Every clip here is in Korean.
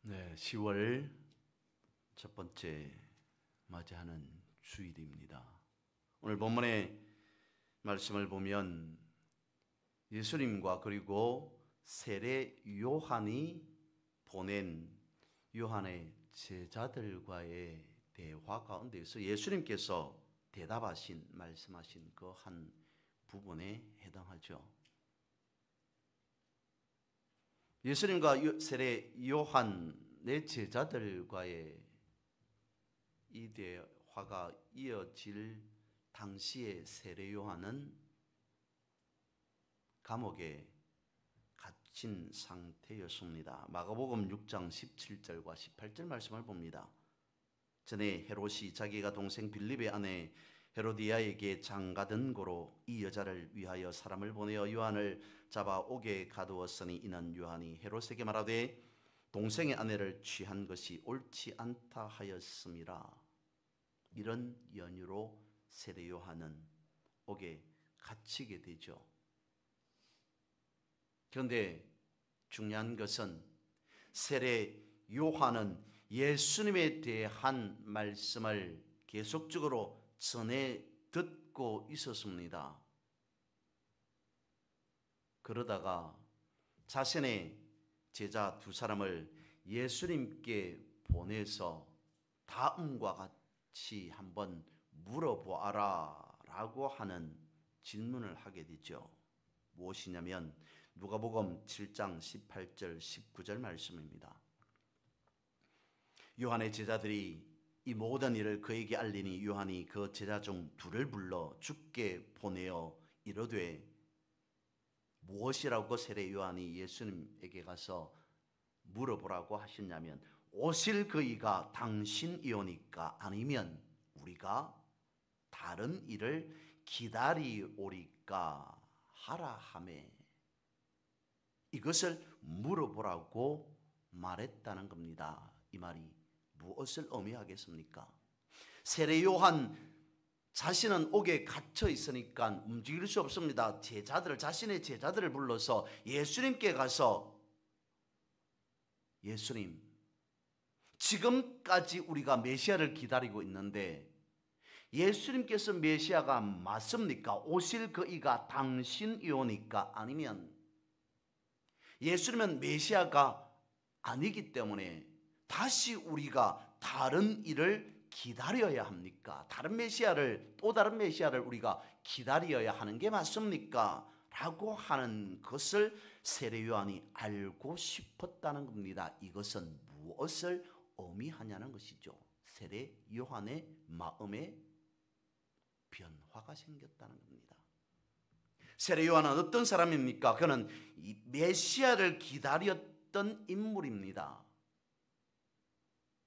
네, 10월 첫 번째 맞이하는 주일입니다. 오늘 본문의 말씀을 보면 예수님과 그리고 세례 요한이 보낸 요한의 제자들과의 대화 가운데에서 예수님께서 대답하신, 말씀하신 그 한 부분에 해당하죠. 예수님과 세례 요한의 제자들과의 이 대화가 이어질 당시의 세례 요한은 감옥에 갇힌 상태였습니다. 마가복음 6장 17절과 18절 말씀을 봅니다. 전에 헤롯이 자기가 동생 빌립의 아내 헤로디아에게 장가든 고로 이 여자를 위하여 사람을 보내어 요한을 잡아 옥에 가두었으니 이는 요한이 헤롯에게 말하되 동생의 아내를 취한 것이 옳지 않다 하였음이라. 이런 연유로 세례 요한은 옥에 갇히게 되죠. 그런데 중요한 것은 세례 요한은 예수님에 대한 말씀을 계속적으로 전해 듣고 있었습니다. 그러다가 자신의 제자 두 사람을 예수님께 보내서 다음과 같이 한번 물어보아라 라고 하는 질문을 하게 되죠. 무엇이냐면 누가복음 7장 18절 19절 말씀입니다. 요한의 제자들이 이 모든 일을 그에게 알리니 요한이 그 제자 중 둘을 불러 주께 보내어 이르되 무엇이라고 세례 요한이 예수님에게 가서 물어보라고 하셨냐면 오실 그이가 당신이오니까 아니면 우리가 다른 일을 기다리오리까 하라 하매 이것을 물어보라고 말했다는 겁니다. 이 말이 무엇을 의미하겠습니까? 세례 요한 자신은 옥에 갇혀 있으니까 움직일 수 없습니다. 자신의 제자들을 불러서 예수님께 가서 예수님, 지금까지 우리가 메시아를 기다리고 있는데 예수님께서 메시아가 맞습니까? 오실 그이가 당신이오니까 아니면 예수님은 메시아가 아니기 때문에 다시 우리가 다른 일을 기다려야 합니까? 또 다른 메시아를 우리가 기다려야 하는 게 맞습니까? 라고 하는 것을 세례 요한이 알고 싶었다는 겁니다. 이것은 무엇을 의미하냐는 것이죠. 세례 요한의 마음에 변화가 생겼다는 겁니다. 세례 요한은 어떤 사람입니까? 그는 이 메시아를 기다렸던 인물입니다.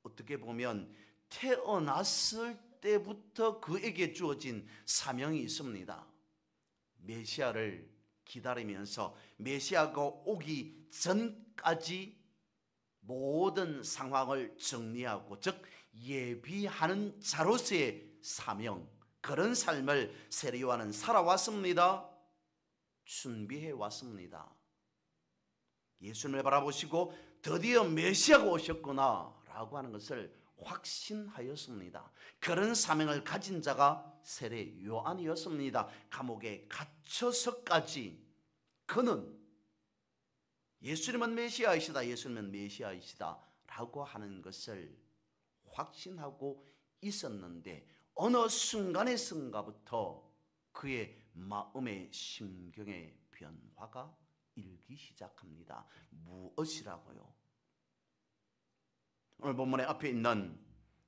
어떻게 보면 태어났을 때부터 그에게 주어진 사명이 있습니다. 메시아를 기다리면서 메시아가 오기 전까지 모든 상황을 정리하고 즉 예비하는 자로서의 사명, 그런 삶을 세례 요한은 살아왔습니다. 준비해 왔습니다. 예수님을 바라보시고 드디어 메시아가 오셨구나 라고 하는 것을 확신하였습니다. 그런 사명을 가진 자가 세례 요한이었습니다. 감옥에 갇혀서까지 그는 예수님은 메시아이시다 라고 하는 것을 확신하고 있었는데 어느 순간의 순간부터 그의 마음의 심경의 변화가 일기 시작합니다. 무엇이라고요? 오늘 본문의 앞에 있는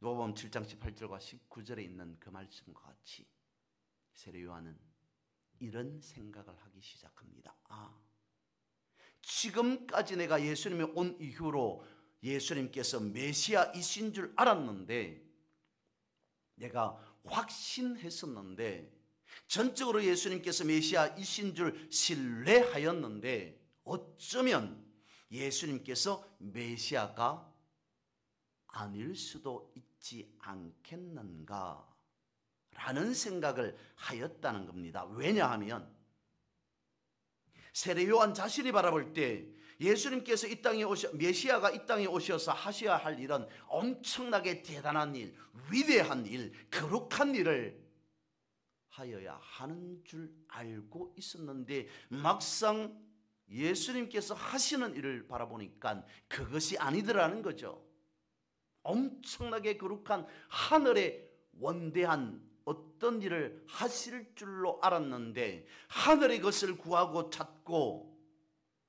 누가복음 7장 18절과 19절에 있는 그 말씀과 같이 세례 요한은 이런 생각을 하기 시작합니다. 지금까지 내가 예수님이 온 이후로 예수님께서 메시아이신 줄 알았는데 내가 확신했었는데 전적으로 예수님께서 메시아이신 줄 신뢰하였는데 어쩌면 예수님께서 메시아가 아닐 수도 있지 않겠는가 라는 생각을 하였다는 겁니다. 왜냐하면 세례 요한 자신이 바라볼 때 예수님께서 이 땅에 메시아가 이 땅에 오셔서 하셔야 할 일은 엄청나게 대단한 일, 위대한 일, 거룩한 일을 하여야 하는 줄 알고 있었는데 막상 예수님께서 하시는 일을 바라보니까 그것이 아니더라는 거죠. 엄청나게 거룩한 하늘의 원대한 어떤 일을 하실 줄로 알았는데 하늘의 것을 구하고 찾고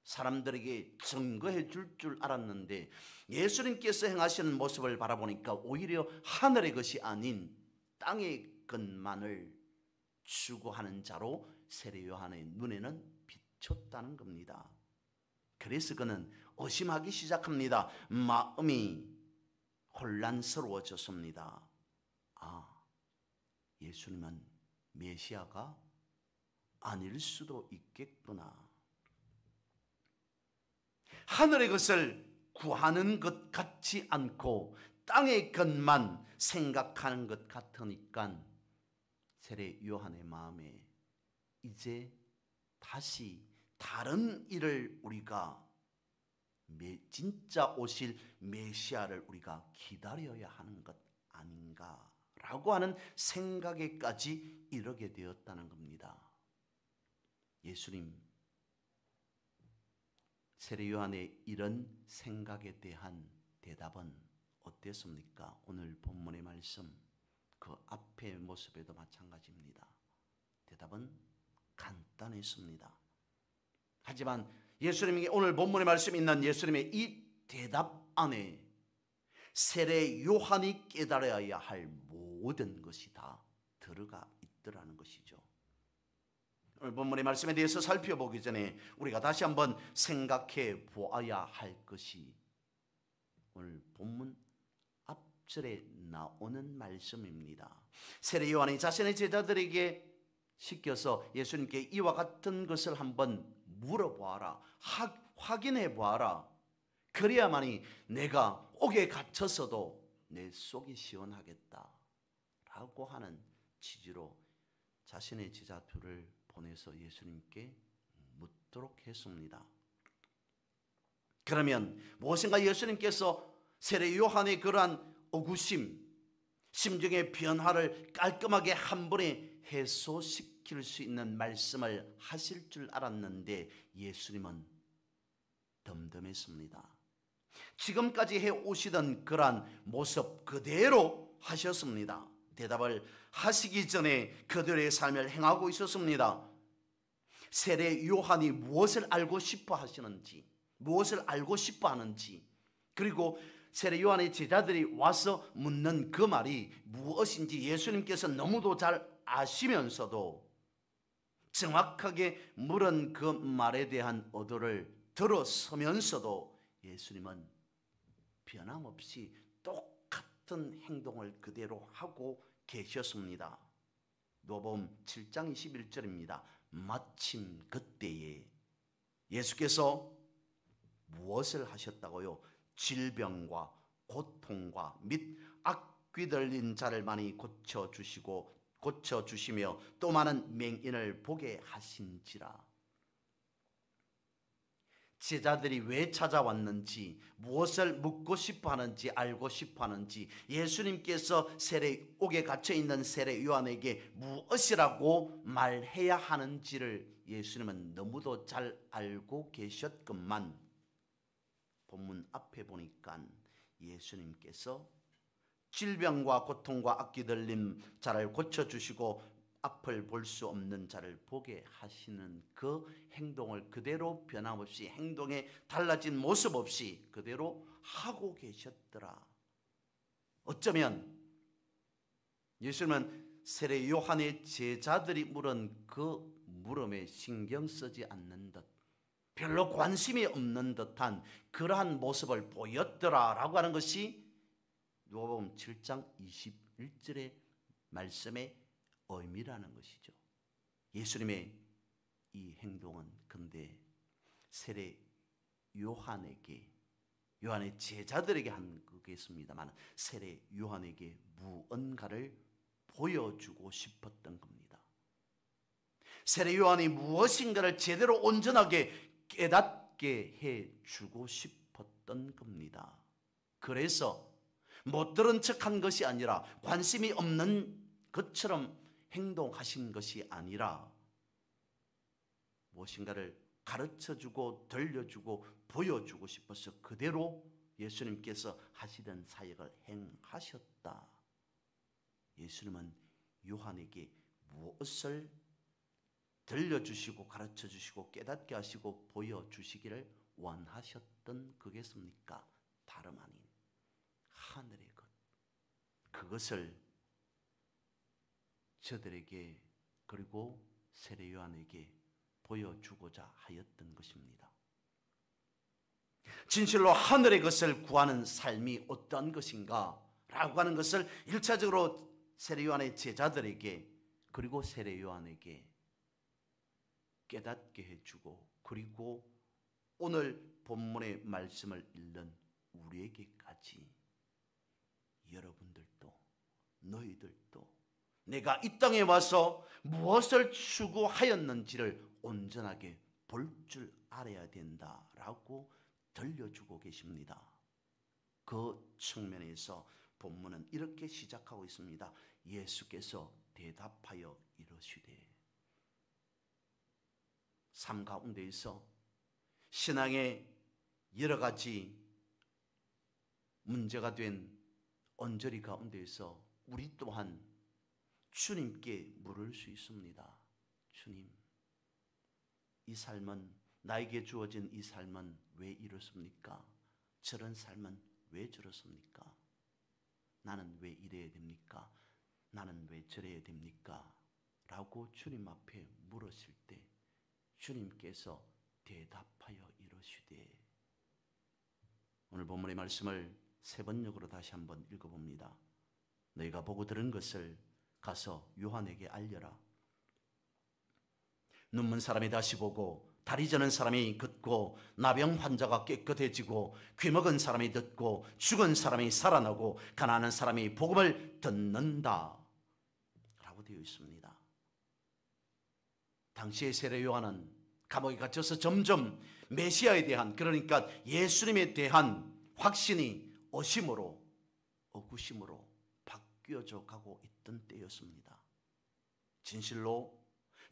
사람들에게 증거해 줄 알았는데 예수님께서 행하시는 모습을 바라보니까 오히려 하늘의 것이 아닌 땅의 것만을 추구하는 자로 세례 요한의 눈에는 비쳤다는 겁니다. 그래서 그는 의심하기 시작합니다. 마음이 혼란스러워졌습니다. 예수님은 메시아가 아닐 수도 있겠구나. 하늘의 것을 구하는 것 같지 않고 땅의 것만 생각하는 것 같으니까 세례 요한의 마음에 이제 다시 다른 일을 우리가 진짜 오실 메시아를 우리가 기다려야 하는 것 아닌가라고 하는 생각에까지 이르게 되었다는 겁니다. 예수님 세례 요한의 이런 생각에 대한 대답은 어땠습니까? 오늘 본문의 말씀 그 앞의 모습에도 마찬가지입니다. 대답은 간단했습니다. 하지만 예수님이 오늘 본문의 말씀에 있는 예수님의 이 대답 안에 세례 요한이 깨달아야 할 모든 것이 다 들어가 있더라는 것이죠. 오늘 본문의 말씀에 대해서 살펴보기 전에 우리가 다시 한번 생각해 보아야 할 것이 오늘 본문 앞절에 나오는 말씀입니다. 세례 요한이 자신의 제자들에게 시켜서 예수님께 이와 같은 것을 한번 물어보아라, 확인해 보아라. 그래야만이 내가 옥에 갇혀서도 내 속이 시원하겠다 라고 하는 취지로 자신의 제자들을 보내서 예수님께 묻도록 했습니다. 그러면 무엇인가 예수님께서 세례 요한의 그러한 의구심, 심정의 변화를 깔끔하게 한 번에 해소시킬 수 있는 말씀을 하실 줄 알았는데 예수님은 덤덤했습니다. 지금까지 해오시던 그러한 모습 그대로 하셨습니다. 대답을 하시기 전에 그들의 삶을 행하고 있었습니다. 세례 요한이 무엇을 알고 싶어 하시는지, 무엇을 알고 싶어 하는지, 그리고 세례 요한의 제자들이 와서 묻는 그 말이 무엇인지 예수님께서 너무도 잘 아시면서도 정확하게 물은 그 말에 대한 의도를 들어서면서도 예수님은 변함없이 똑같은 행동을 그대로 하고 계셨습니다. 누가복음 7장 21절입니다. 마침 그때에 예수께서 무엇을 하셨다고요? 질병과 고통과 및 악귀 들린 자를 많이 고쳐주시며 또 많은 맹인을 보게 하신지라. 제자들이 왜 찾아왔는지, 무엇을 묻고 싶어 하는지, 알고 싶어 하는지, 예수님께서 옥에 갇혀있는 세례 요한에게 무엇이라고 말해야 하는지를 예수님은 너무도 잘 알고 계셨건만 본문 앞에 보니까 예수님께서 질병과 고통과 악귀 들린 자를 고쳐주시고 앞을 볼 수 없는 자를 보게 하시는 그 행동을 그대로 변함없이, 행동에 달라진 모습 없이 그대로 하고 계셨더라. 어쩌면 예수님은 세례 요한의 제자들이 물은 그 물음에 신경 쓰지 않는 듯, 별로 관심이 없는 듯한 그러한 모습을 보였더라라고 하는 것이 누가복음 7장 21절의 말씀의 의미라는 것이죠. 예수님의 이 행동은 근데 세례 요한에게, 요한의 제자들에게 한 거겠습니다만 세례 요한에게 무언가를 보여주고 싶었던 겁니다. 세례 요한이 무엇인가를 제대로 온전하게 깨닫게 해주고 싶었던 겁니다. 그래서 못 들은 척한 것이 아니라, 관심이 없는 것처럼 행동하신 것이 아니라, 무엇인가를 가르쳐주고 들려주고 보여주고 싶어서 그대로 예수님께서 하시던 사역을 행하셨다. 예수님은 요한에게 무엇을 들려주시고 가르쳐주시고 깨닫게 하시고 보여주시기를 원하셨던 거겠습니까? 다름 아닌 하늘의 것, 그것을 저들에게 그리고 세례 요한에게 보여주고자 하였던 것입니다. 진실로 하늘의 것을 구하는 삶이 어떠한 것인가 라고 하는 것을 1차적으로 세례 요한의 제자들에게 그리고 세례 요한에게 깨닫게 해주고, 그리고 오늘 본문의 말씀을 읽는 우리에게까지, 여러분들도 너희들도 내가 이 땅에 와서 무엇을 추구하였는지를 온전하게 볼 줄 알아야 된다라고 들려주고 계십니다. 그 측면에서 본문은 이렇게 시작하고 있습니다. 예수께서 대답하여 이르시되. 삶 가운데에서 신앙의 여러 가지 문제가 된 언저리 가운데에서 우리 또한 주님께 물을 수 있습니다. 주님, 이 삶은, 나에게 주어진 이 삶은 왜 이렇습니까? 저런 삶은 왜 저렇습니까? 나는 왜 이래야 됩니까? 나는 왜 저래야 됩니까? 라고 주님 앞에 물었을 때 주님께서 대답하여 이르시되. 오늘 본문의 말씀을 세 번역으로 다시 한번 읽어봅니다. 너희가 보고 들은 것을 가서 요한에게 알려라. 눈먼 사람이 다시 보고, 다리 저는 사람이 걷고, 나병 환자가 깨끗해지고, 귀먹은 사람이 듣고, 죽은 사람이 살아나고, 가난한 사람이 복음을 듣는다 라고 되어 있습니다. 당시의 세례 요한은 감옥에 갇혀서 점점 메시아에 대한, 그러니까 예수님에 대한 확신이 의심으로, 의구심으로 바뀌어져 가고 있던 때였습니다. 진실로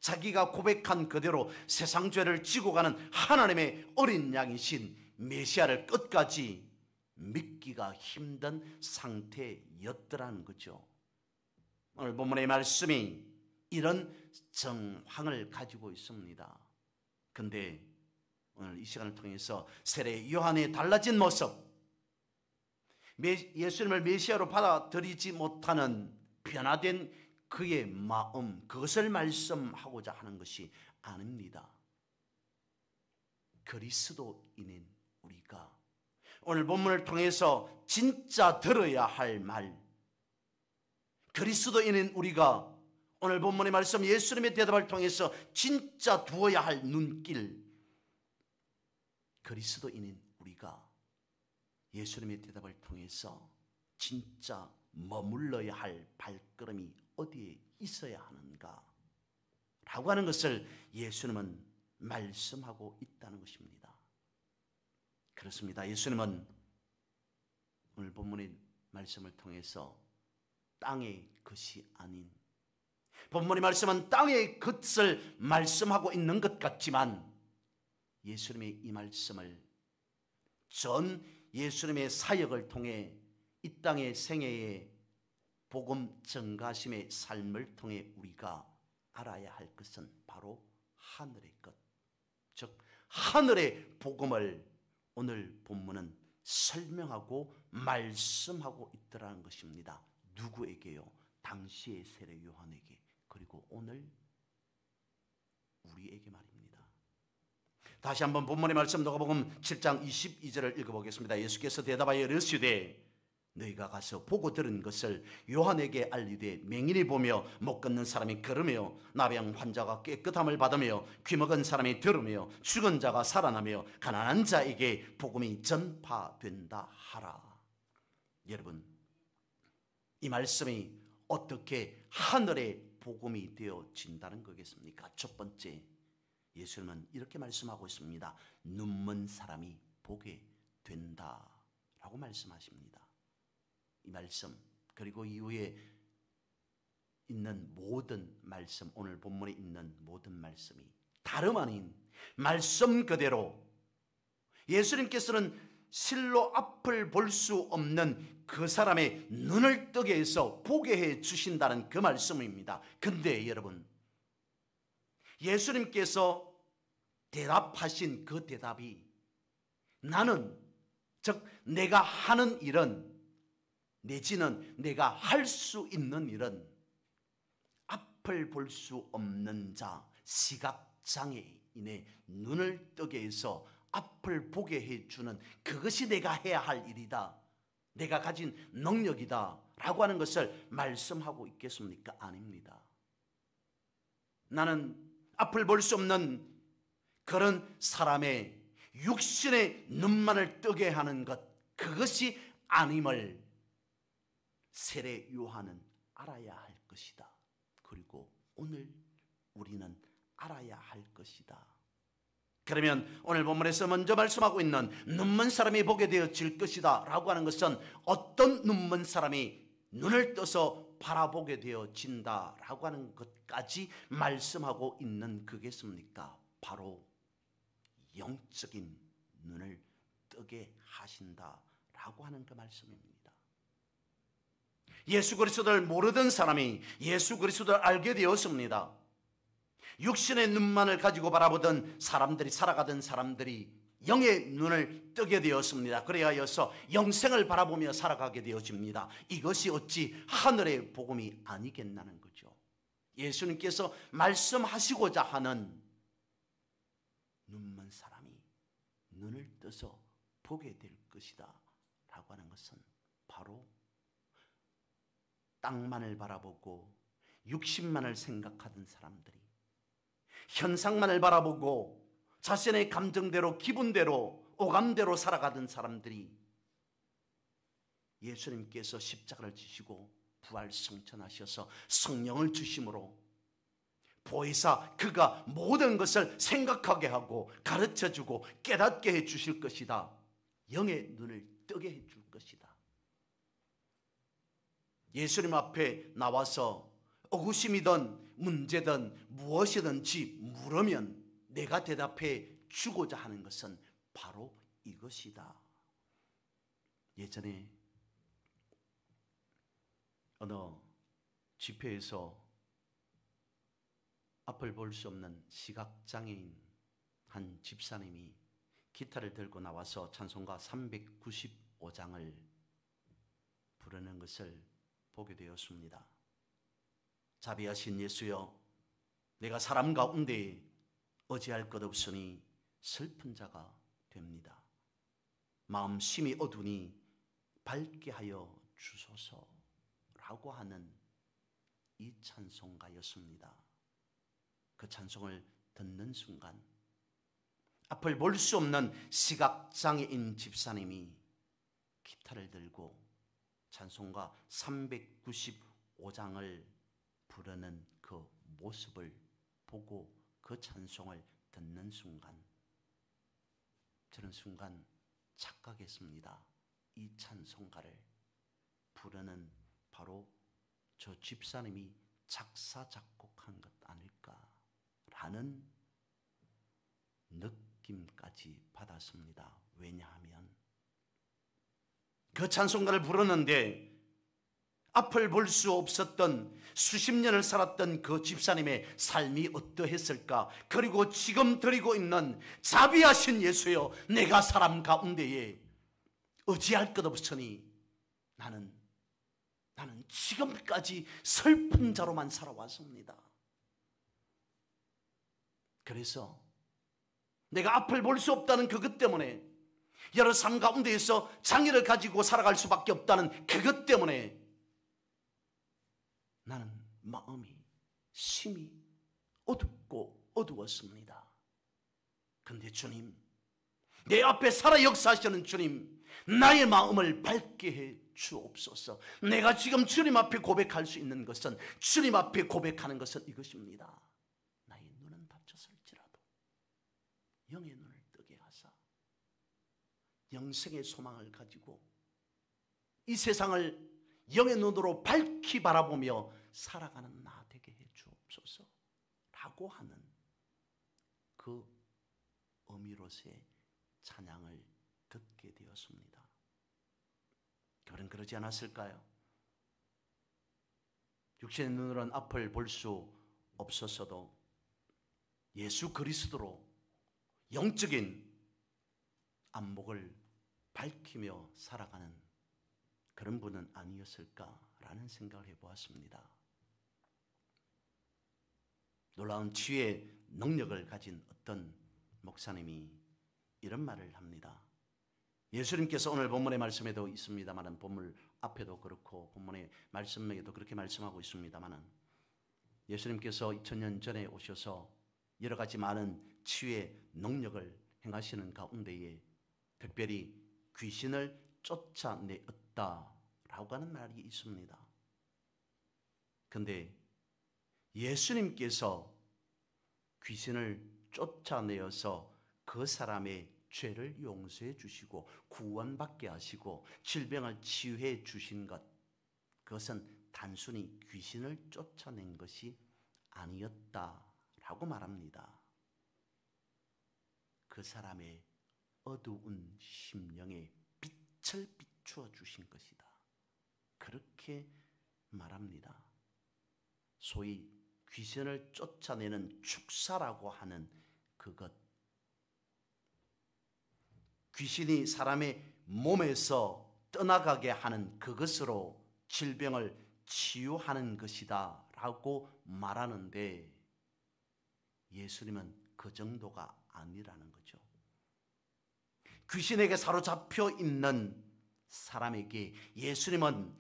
자기가 고백한 그대로 세상 죄를 지고 가는 하나님의 어린 양이신 메시아를 끝까지 믿기가 힘든 상태였더라는 거죠. 오늘 본문의 말씀이 이런 정황을 가지고 있습니다. 근데 오늘 이 시간을 통해서 세례 요한의 달라진 모습, 예수님을 메시아로 받아들이지 못하는 변화된 그의 마음, 그것을 말씀하고자 하는 것이 아닙니다. 그리스도인인 우리가 오늘 본문을 통해서 진짜 들어야 할 말, 그리스도인인 우리가 오늘 본문의 말씀, 예수님의 대답을 통해서 진짜 두어야 할 눈길, 그리스도인인 우리가 예수님의 대답을 통해서 진짜 머물러야 할 발걸음이 어디에 있어야 하는가 라고 하는 것을 예수님은 말씀하고 있다는 것입니다. 그렇습니다. 예수님은 오늘 본문의 말씀을 통해서 땅의 것이 아닌, 본문의 말씀은 땅의 것을 말씀하고 있는 것 같지만, 예수님의 이 말씀을 전 예수님의 사역을 통해 이 땅의 생애의 복음 전가심의 삶을 통해 우리가 알아야 할 것은 바로 하늘의 것, 즉 하늘의 복음을 오늘 본문은 설명하고 말씀하고 있더라는 것입니다. 누구에게요? 당시의 세례 요한에게, 그리고 오늘 우리에게 말입니다. 다시 한번 본문의 말씀 누가복음 7장 22절을 읽어보겠습니다. 예수께서 대답하여 이르시되 너희가 가서 보고 들은 것을 요한에게 알리되 맹인이 보며 못 걷는 사람이 걸으며 나병 환자가 깨끗함을 받으며 귀먹은 사람이 들으며 죽은 자가 살아나며 가난한 자에게 복음이 전파된다 하라. 여러분, 이 말씀이 어떻게 하늘의 복음이 되어진다는 거겠습니까? 첫 번째, 예수님은 이렇게 말씀하고 있습니다. 눈먼 사람이 보게 된다라고 말씀하십니다. 이 말씀 그리고 이후에 있는 모든 말씀, 오늘 본문에 있는 모든 말씀이 다름 아닌 말씀 그대로 예수님께서는 실로 앞을 볼 수 없는 그 사람의 눈을 뜨게 해서 보게 해 주신다는 그 말씀입니다. 근데 여러분, 예수님께서 대답하신 그 대답이 나는, 즉 내가 하는 일은, 내지는 내가 할 수 있는 일은 앞을 볼 수 없는 자, 시각장애인의 눈을 뜨게 해서 앞을 보게 해주는 그것이 내가 해야 할 일이다, 내가 가진 능력이다 라고 하는 것을 말씀하고 있겠습니까? 아닙니다. 나는 앞을 볼 수 없는 그런 사람의 육신의 눈만을 뜨게 하는 것, 그것이 아님을 세례 요한은 알아야 할 것이다. 그리고 오늘 우리는 알아야 할 것이다. 그러면 오늘 본문에서 먼저 말씀하고 있는 눈먼 사람이 보게 되어질 것이다 라고 하는 것은 어떤 눈먼 사람이 눈을 떠서 바라보게 되어진다 라고 하는 것까지 말씀하고 있는 그겠습니까? 바로 영적인 눈을 뜨게 하신다 라고 하는 그 말씀입니다. 예수 그리스도를 모르던 사람이 예수 그리스도를 알게 되었습니다. 육신의 눈만을 가지고 바라보던 사람들이, 살아가던 사람들이 영의 눈을 뜨게 되었습니다. 그래야여서 영생을 바라보며 살아가게 되어집니다. 이것이 어찌 하늘의 복음이 아니겠나는 거죠. 예수님께서 말씀하시고자 하는 눈먼 사람이 눈을 떠서 보게 될 것이다 라고 하는 것은 바로 땅만을 바라보고 육신만을 생각하던 사람들이, 현상만을 바라보고 자신의 감정대로, 기분대로, 오감대로 살아가던 사람들이 예수님께서 십자가를 지시고 부활 승천하셔서 성령을 주심으로 보혜사 그가 모든 것을 생각하게 하고 가르쳐주고 깨닫게 해주실 것이다. 영의 눈을 뜨게 해줄 것이다. 예수님 앞에 나와서 의구심이든 문제든 무엇이든지 물으면 내가 대답해 주고자 하는 것은 바로 이것이다. 예전에 어느 집회에서 앞을 볼 수 없는 시각장애인 한 집사님이 기타를 들고 나와서 찬송가 395장을 부르는 것을 보게 되었습니다. 자비하신 예수여, 내가 사람 가운데 어찌할 것 없으니 슬픈 자가 됩니다. 마음 심히 어두니 밝게 하여 주소서라고 하는 이 찬송가였습니다. 그 찬송을 듣는 순간 앞을 볼 수 없는 시각장애인 집사님이 기타를 들고 찬송가 395장을 부르는 그 모습을 보고 그 찬송을 듣는 순간 저는 순간 착각했습니다. 이 찬송가를 부르는 바로 저 집사님이 작사 작곡한 것 아닐까라는 느낌까지 받았습니다. 왜냐하면 그 찬송가를 부르는데 앞을 볼 수 없었던 수십 년을 살았던 그 집사님의 삶이 어떠했을까? 그리고 지금 드리고 있는 자비하신 예수여, 내가 사람 가운데에 의지할 것 없으니 나는 지금까지 슬픈 자로만 살아왔습니다. 그래서 내가 앞을 볼 수 없다는 그것 때문에, 여러 삶 가운데에서 장애를 가지고 살아갈 수밖에 없다는 그것 때문에 나는 마음이 심히 어둡고 어두웠습니다. 그런데 주님, 내 앞에 살아 역사하시는 주님, 나의 마음을 밝게 해 주옵소서. 내가 지금 주님 앞에 고백할 수 있는 것은, 주님 앞에 고백하는 것은 이것입니다. 나의 눈은 닫혔을지라도 영생의 소망을 가지고 이 세상을 영의 눈으로 밝히 바라보며 살아가는 나 되게 해 주옵소서 라고 하는 그 의미로서의 찬양을 듣게 되었습니다. 그는 그러지 않았을까요? 육신의 눈으로는 앞을 볼 수 없었어도 예수 그리스도로 영적인 안목을 밝히며 살아가는 그런 분은 아니었을까라는 생각을 해보았습니다. 놀라운 치유의 능력을 가진 어떤 목사님이 이런 말을 합니다. 예수님께서 오늘 본문의 말씀에도 있습니다만 본문 앞에도 그렇고 본문의 말씀에도 그렇게 말씀하고 있습니다만 예수님께서 2000년 전에 오셔서 여러 가지 많은 치유의 능력을 행하시는 가운데에 특별히 귀신을 쫓아내었다라고 하는 말이 있습니다. 그런데 예수님께서 귀신을 쫓아내어서 그 사람의 죄를 용서해 주시고 구원받게 하시고 질병을 치유해 주신 것, 그것은 단순히 귀신을 쫓아낸 것이 아니었다라고 말합니다. 그 사람의 어두운 심령에 빛을 비추어 주신 것이다. 그렇게 말합니다. 소위 귀신을 쫓아내는 축사라고 하는 그것, 귀신이 사람의 몸에서 떠나가게 하는 그것으로 질병을 치유하는 것이다 라고 말하는데 예수님은 그 정도가 아니라는 거죠. 귀신에게 사로잡혀 있는 사람에게 예수님은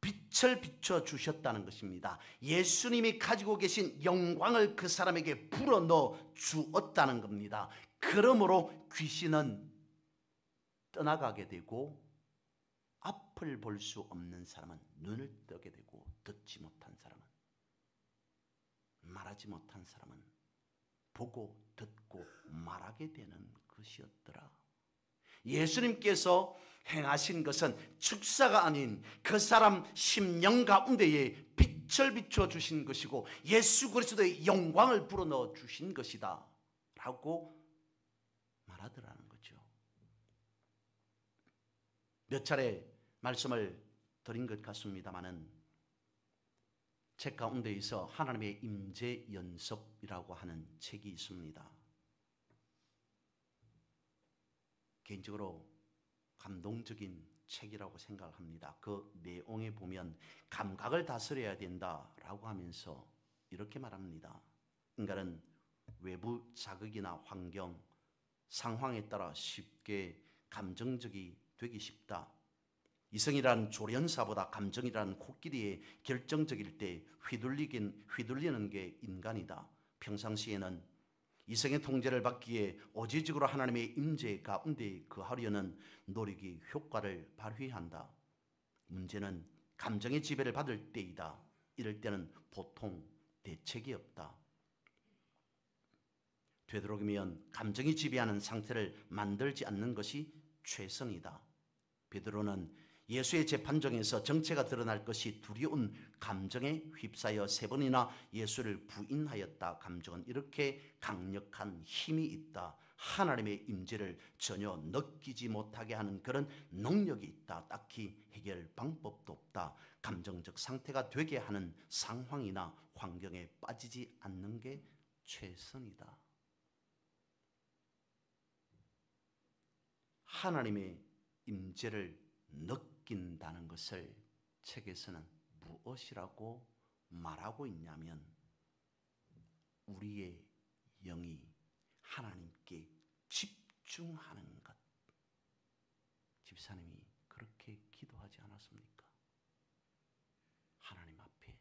빛을 비춰 주셨다는 것입니다. 예수님이 가지고 계신 영광을 그 사람에게 불어넣어 주었다는 겁니다. 그러므로 귀신은 떠나가게 되고 앞을 볼 수 없는 사람은 눈을 뜨게 되고 듣지 못한 사람은 말하지 못한 사람은 보고 듣고 말하게 되는 것이었더라. 예수님께서 행하신 것은 축사가 아닌 그 사람 심령 가운데에 빛을 비춰 주신 것이고 예수 그리스도의 영광을 불어넣어 주신 것이다 라고 말하더라는 거죠. 몇 차례 말씀을 드린 것 같습니다마는 책 가운데에서 하나님의 임재 연습이라고 하는 책이 있습니다. 개인적으로 감동적인 책이라고 생각을 합니다. 그 내용에 보면 감각을 다스려야 된다라고 하면서 이렇게 말합니다. 인간은 외부 자극이나 환경, 상황에 따라 쉽게 감정적이 되기 쉽다. 이성이란 조련사보다 감정이란 코끼리에 결정적일 때 휘둘리는 게 인간이다. 평상시에는 이성의 통제를 받기 위해 오지직으로 하나님의 임재 가운데 거하려는 노력이 효과를 발휘한다. 문제는 감정의 지배를 받을 때이다. 이럴 때는 보통 대책이 없다. 되도록이면 감정이 지배하는 상태를 만들지 않는 것이 최선이다. 베드로는 예수의 재판정에서 정체가 드러날 것이 두려운 감정에 휩싸여 3번이나 예수를 부인하였다. 감정은 이렇게 강력한 힘이 있다. 하나님의 임재를 전혀 느끼지 못하게 하는 그런 능력이 있다. 딱히 해결 방법도 없다. 감정적 상태가 되게 하는 상황이나 환경에 빠지지 않는 게 최선이다. 하나님의 임재를 느낀다는 것을 책에서는 무엇이라고 말하고 있냐면 우리의 영이 하나님께 집중하는 것. 집사님이 그렇게 기도하지 않았습니까? 하나님 앞에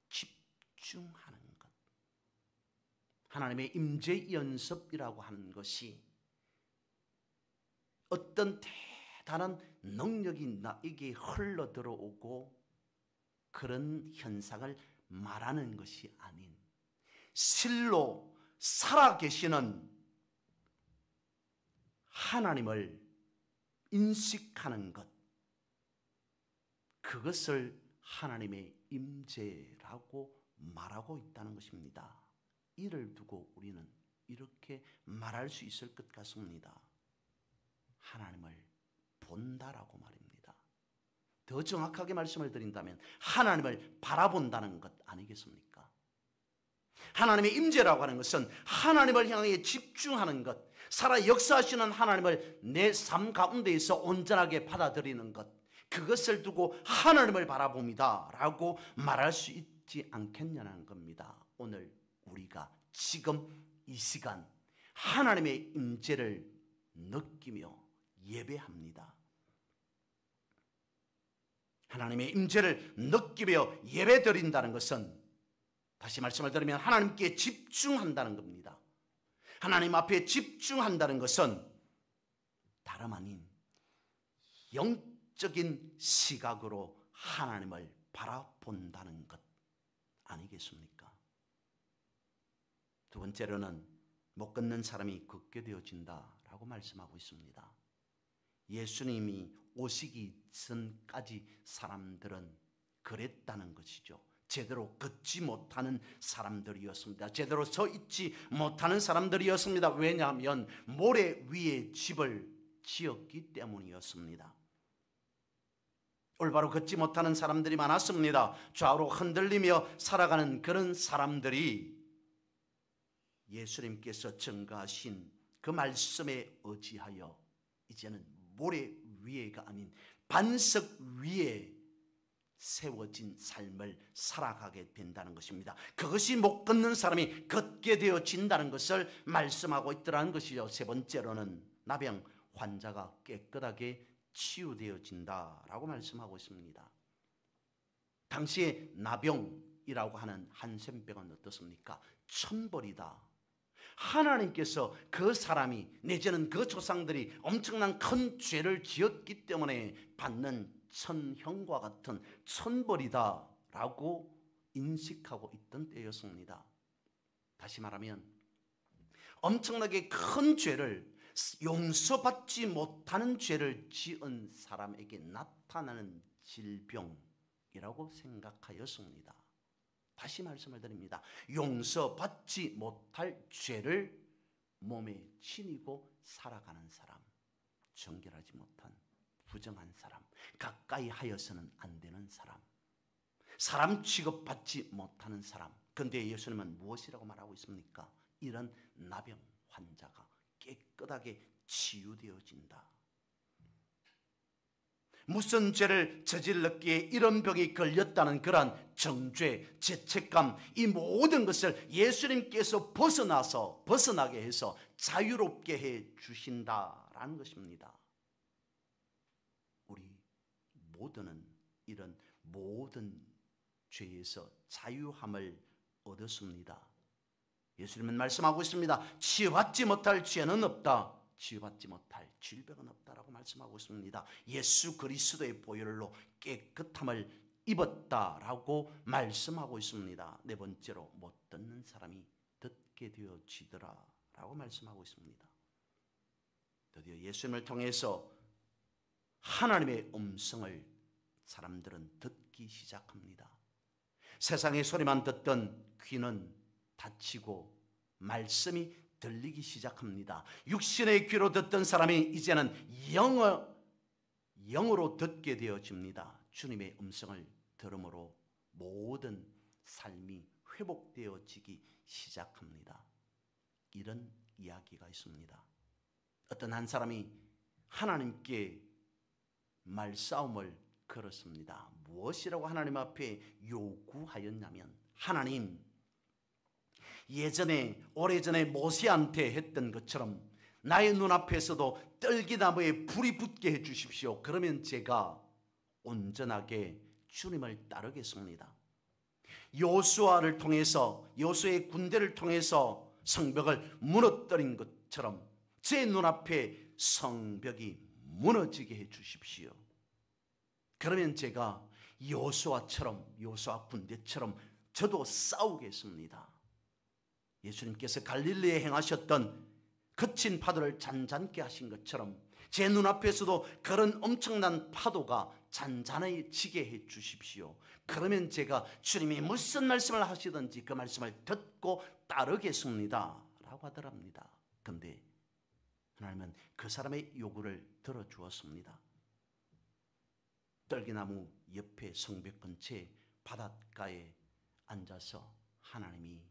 집중하는 것. 하나님의 임재 연습이라고 하는 것이 어떤 대단한 능력이 나에게 흘러 들어오고 그런 현상을 말하는 것이 아닌 실로 살아계시는 하나님을 인식하는 것, 그것을 하나님의 임재라고 말하고 있다는 것입니다. 이를 두고 우리는 이렇게 말할 수 있을 것 같습니다. 하나님을 본다라고 말입니다. 더 정확하게 말씀을 드린다면 하나님을 바라본다는 것 아니겠습니까? 하나님의 임재라고 하는 것은 하나님을 향해 집중하는 것, 살아 역사하시는 하나님을 내 삶 가운데에서 온전하게 받아들이는 것, 그것을 두고 하나님을 바라봅니다 라고 말할 수 있지 않겠냐는 겁니다. 오늘 우리가 지금 이 시간 하나님의 임재를 느끼며 예배합니다. 하나님의 임재를 느끼며 예배드린다는 것은 다시 말씀을 드리면 하나님께 집중한다는 겁니다. 하나님 앞에 집중한다는 것은 다름 아닌 영적인 시각으로 하나님을 바라본다는 것 아니겠습니까? 두 번째로는 못 걷는 사람이 걷게 되어진다라고 말씀하고 있습니다. 예수님이 오시기 전까지 사람들은 그랬다는 것이죠. 제대로 걷지 못하는 사람들이었습니다. 제대로 서 있지 못하는 사람들이었습니다. 왜냐하면 모래 위에 집을 지었기 때문이었습니다. 올바로 걷지 못하는 사람들이 많았습니다. 좌우로 흔들리며 살아가는 그런 사람들이 예수님께서 증거하신 그 말씀에 의지하여 이제는 모래 위에가 아닌 반석 위에 세워진 삶을 살아가게 된다는 것입니다. 그것이 못 걷는 사람이 걷게 되어진다는 것을 말씀하고 있더라는 것이죠. 세 번째로는 나병 환자가 깨끗하게 치유되어진다라고 말씀하고 있습니다. 당시에 나병이라고 하는 한센병은 어떻습니까? 천벌이다. 하나님께서 그 사람이 내지는 그 조상들이 엄청난 큰 죄를 지었기 때문에 받는 천형과 같은 천벌이다 라고 인식하고 있던 때였습니다. 다시 말하면 엄청나게 큰 죄를 용서받지 못하는 죄를 지은 사람에게 나타나는 질병이라고 생각하였습니다. 다시 말씀을 드립니다. 용서받지 못할 죄를 몸에 지니고 살아가는 사람, 정결하지 못한 부정한 사람, 가까이 하여서는 안 되는 사람, 사람 취급받지 못하는 사람. 그런데 예수님은 무엇이라고 말하고 있습니까? 이런 나병 환자가 깨끗하게 치유되어진다. 무슨 죄를 저질렀기에 이런 병이 걸렸다는 그러한 정죄, 죄책감, 이 모든 것을 예수님께서 벗어나게 해서 자유롭게 해 주신다라는 것입니다. 우리 모두는 이런 모든 죄에서 자유함을 얻었습니다. 예수님은 말씀하고 있습니다. 치유받지 못할 죄는 없다. 치유받지 못할 질병은 없다라고 말씀하고 있습니다. 예수 그리스도의 보혈로 깨끗함을 입었다라고 말씀하고 있습니다. 네 번째로 못 듣는 사람이 듣게 되어지더라라고 말씀하고 있습니다. 드디어 예수님을 통해서 하나님의 음성을 사람들은 듣기 시작합니다. 세상의 소리만 듣던 귀는 닫히고 말씀이 들리기 시작합니다. 육신의 귀로 듣던 사람이 이제는 영으로 듣게 되어집니다. 주님의 음성을 들음으로 모든 삶이 회복되어지기 시작합니다. 이런 이야기가 있습니다. 어떤 한 사람이 하나님께 말싸움을 걸었습니다. 무엇이라고 하나님 앞에 요구하였냐면, 하나님, 예전에 오래전에 모세한테 했던 것처럼 나의 눈앞에서도 떨기나무에 불이 붙게 해주십시오. 그러면 제가 온전하게 주님을 따르겠습니다. 여호수아를 통해서, 여호수아의 군대를 통해서 성벽을 무너뜨린 것처럼 제 눈앞에 성벽이 무너지게 해주십시오. 그러면 제가 여호수아처럼, 여호수아 군대처럼 저도 싸우겠습니다. 예수님께서 갈릴리에 행하셨던 거친 파도를 잔잔케 하신 것처럼 제 눈앞에서도 그런 엄청난 파도가 잔잔해지게 해 주십시오. 그러면 제가 주님이 무슨 말씀을 하시든지 그 말씀을 듣고 따르겠습니다 라고 하더랍니다. 그런데 하나님은 그 사람의 요구를 들어주었습니다. 떨기나무 옆에 성벽 근처에 바닷가에 앉아서 하나님이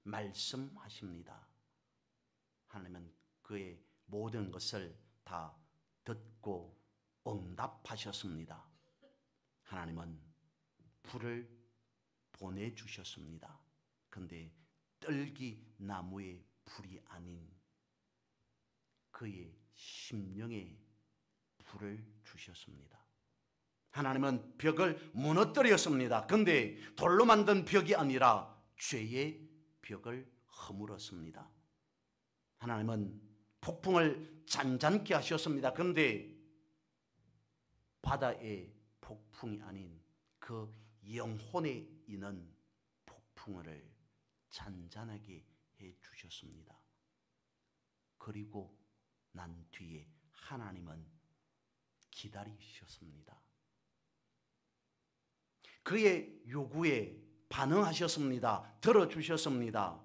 말씀하십니다. 하나님은 그의 모든 것을 다 듣고 응답하셨습니다. 하나님은 불을 보내주셨습니다. 그런데 떨기나무의 불이 아닌 그의 심령에 불을 주셨습니다. 하나님은 벽을 무너뜨렸습니다. 그런데 돌로 만든 벽이 아니라 죄의 벽을 허물었습니다. 하나님은 폭풍을 잔잔케 하셨습니다. 그런데 바다의 폭풍이 아닌 그 영혼에 있는 폭풍을 잔잔하게 해 주셨습니다. 그리고 난 뒤에 하나님은 기다리셨습니다. 그의 요구에 반응하셨습니다. 들어주셨습니다.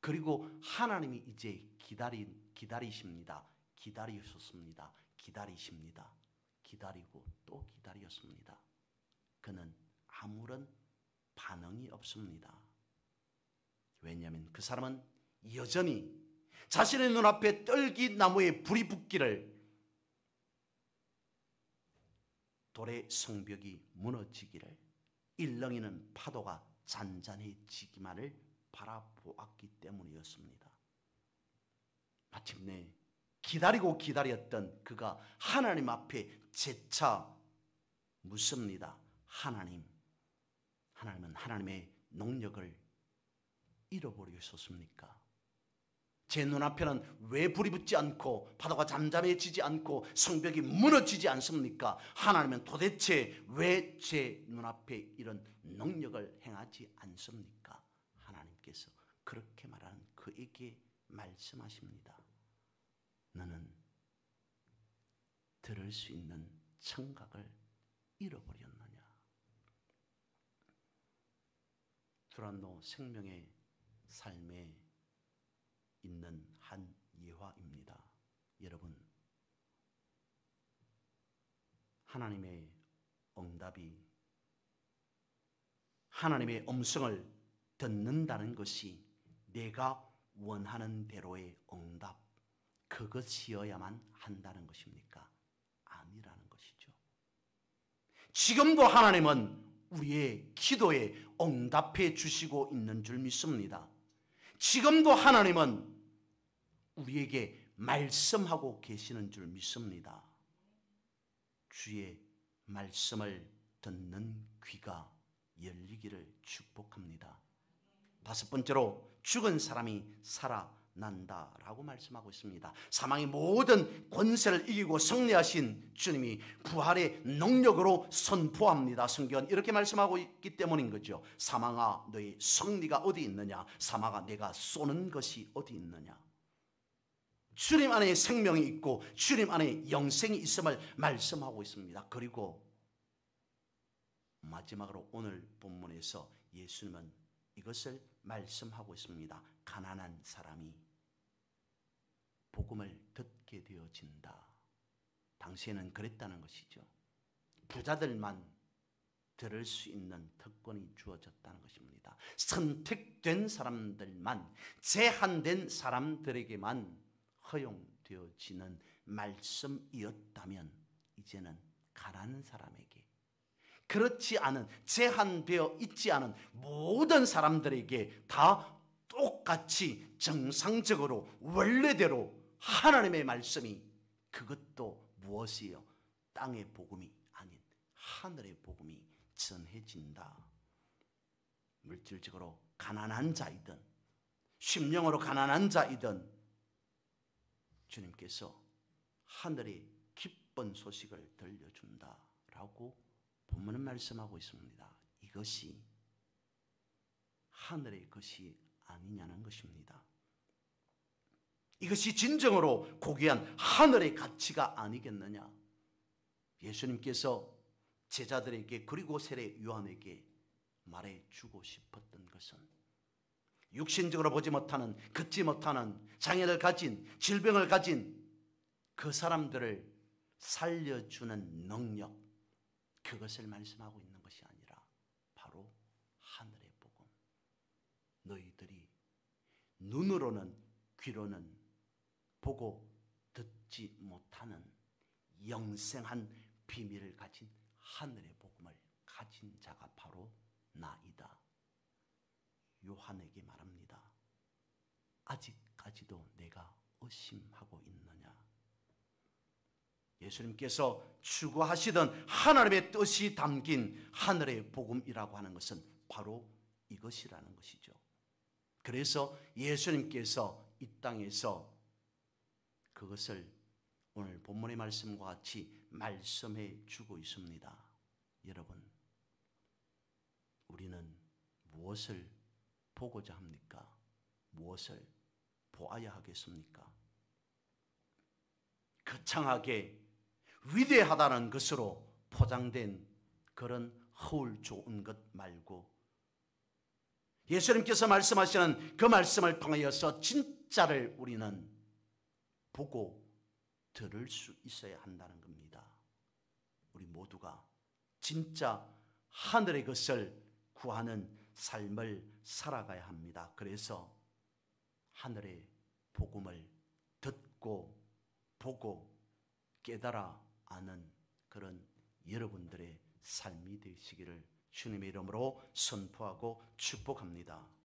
그리고 하나님이 이제 기다리십니다. 기다리셨습니다. 기다리십니다. 기다리고 또 기다렸습니다. 그는 아무런 반응이 없습니다. 왜냐하면 그 사람은 여전히 자신의 눈앞에 떨기나무에 불이 붙기를, 돌의 성벽이 무너지기를, 일렁이는 파도가 잔잔해지기만을 바라보았기 때문이었습니다. 마침내 기다리고 기다렸던 그가 하나님 앞에 재차 묻습니다. 하나님은 하나님의 능력을 잃어버리셨습니까? 제 눈앞에는 왜 불이 붙지 않고 파도가 잠잠해지지 않고 성벽이 무너지지 않습니까? 하나님은 도대체 왜 제 눈앞에 이런 능력을 행하지 않습니까? 하나님께서 그렇게 말하는 그에게 말씀하십니다. 너는 들을 수 있는 청각을 잃어버렸느냐? 두란노 생명의 삶에 있는 한 예화입니다. 여러분, 하나님의 응답이, 하나님의 음성을 듣는다는 것이 내가 원하는 대로의 응답, 그것이어야만 한다는 것입니까? 아니라는 것이죠. 지금도 하나님은 우리의 기도에 응답해 주시고 있는 줄 믿습니다. 지금도 하나님은 우리에게 말씀하고 계시는 줄 믿습니다. 주의 말씀을 듣는 귀가 열리기를 축복합니다. 다섯 번째로 죽은 사람이 살아난다라고 말씀하고 있습니다. 사망의 모든 권세를 이기고 승리하신 주님이 부활의 능력으로 선포합니다. 성경은 이렇게 말씀하고 있기 때문인 거죠. 사망아 너희 승리가 어디 있느냐? 사망아 내가 쏘는 것이 어디 있느냐? 주님 안에 생명이 있고 주님 안에 영생이 있음을 말씀하고 있습니다. 그리고 마지막으로 오늘 본문에서 예수님은 이것을 말씀하고 있습니다. 가난한 사람이 복음을 듣게 되어진다. 당시에는 그랬다는 것이죠. 부자들만 들을 수 있는 특권이 주어졌다는 것입니다. 선택된 사람들만, 제한된 사람들에게만 허용되어지는 말씀이었다면 이제는 가난한 사람에게, 그렇지 않은, 제한되어 있지 않은 모든 사람들에게 다 똑같이 정상적으로 원래대로 하나님의 말씀이, 그것도 무엇이요? 땅의 복음이 아닌 하늘의 복음이 전해진다. 물질적으로 가난한 자이든 심령으로 가난한 자이든 주님께서 하늘의 기쁜 소식을 들려준다라고 본문은 말씀하고 있습니다. 이것이 하늘의 것이 아니냐는 것입니다. 이것이 진정으로 고귀한 하늘의 가치가 아니겠느냐. 예수님께서 제자들에게 그리고 세례 요한에게 말해주고 싶었던 것은 육신적으로 보지 못하는, 걷지 못하는 장애를 가진, 질병을 가진 그 사람들을 살려주는 능력, 그것을 말씀하고 있는 것이 아니라 바로 하늘의 복음. 너희들이 눈으로는, 귀로는 보고 듣지 못하는 영생한 비밀을 가진 하늘의 복음을 가진 자가 바로 나이다. 요한에게 말합니다. 아직까지도 내가 의심하고 있느냐. 예수님께서 추구하시던 하나님의 뜻이 담긴 하늘의 복음이라고 하는 것은 바로 이것이라는 것이죠. 그래서 예수님께서 이 땅에서 그것을 오늘 본문의 말씀과 같이 말씀해 주고 있습니다. 여러분, 우리는 무엇을 보고자 합니까? 무엇을 보아야 하겠습니까? 거창하게 위대하다는 것으로 포장된 그런 허울 좋은 것 말고 예수님께서 말씀하시는 그 말씀을 통하여서 진짜를 우리는 보고 들을 수 있어야 한다는 겁니다. 우리 모두가 진짜 하늘의 것을 구하는 삶을 살아가야 합니다. 그래서 하늘의 복음을 듣고 보고 깨달아 아는 그런 여러분들의 삶이 되시기를 주님의 이름으로 선포하고 축복합니다.